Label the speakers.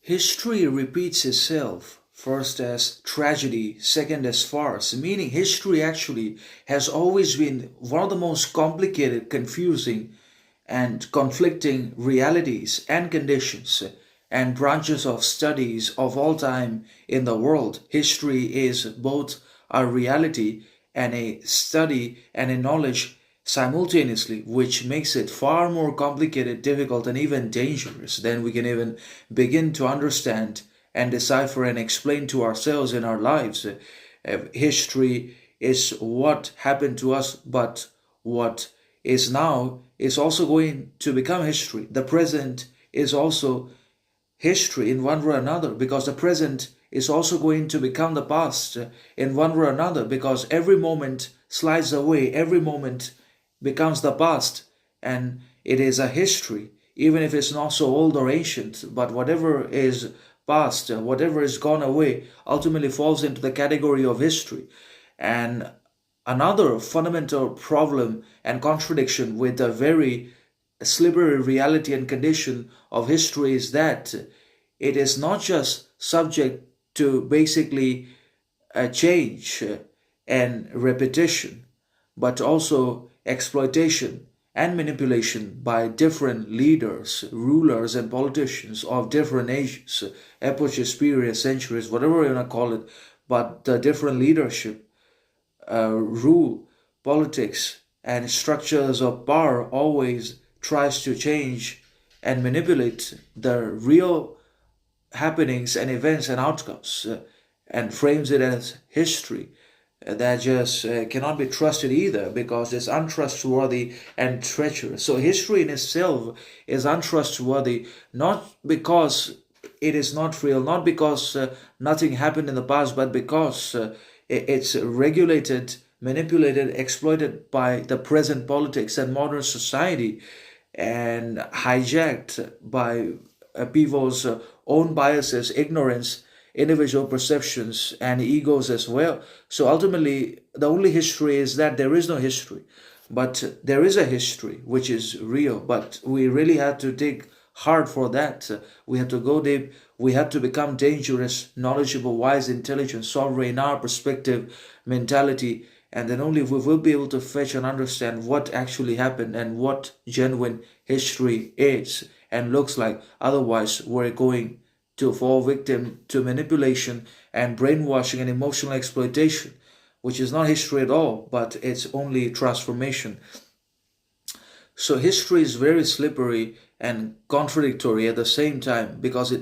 Speaker 1: History repeats itself, first as tragedy, second as farce, meaning history actually has always been one of the most complicated, confusing, and conflicting realities and conditions and branches of studies of all time in the world. History is both a reality and a study and a knowledge simultaneously, which makes it far more complicated, difficult, and even dangerous than we can even begin to understand and decipher and explain to ourselves in our lives. History is what happened to us, but what is now is also going to become history. The present is also history in one way or another, because the present is also going to become the past in one way or another, because every moment slides away, every moment becomes the past, and it is a history, even if it's not so old or ancient. But whatever is past, whatever is gone away, ultimately falls into the category of history. And another fundamental problem and contradiction with the very slippery reality and condition of history is that it is not just subject to basically a change and repetition, but also exploitation and manipulation by different leaders, rulers, and politicians of different ages, epochs, periods, centuries, whatever you want to call it. But the different leadership, rule, politics, and structures of power always tries to change and manipulate the real happenings and events and outcomes, and frames it as history that just cannot be trusted either, because it's untrustworthy and treacherous. So history in itself is untrustworthy, not because it is not real, not because nothing happened in the past, but because it's regulated, manipulated, exploited by the present politics and modern society, and hijacked by people's own biases, ignorance, individual perceptions, and egos as well. So ultimately, the only history is that there is no history, but there is a history which is real. But we really have to dig hard for that. We have to go deep. We have to become dangerous, knowledgeable, wise, intelligent, sovereign in our perspective, mentality, and then only we will be able to fetch and understand what actually happened and what genuine history is and looks like. Otherwise, we're going to fall victim to manipulation and brainwashing and emotional exploitation, which is not history at all, but it's only transformation. So history is very slippery and contradictory at the same time, because it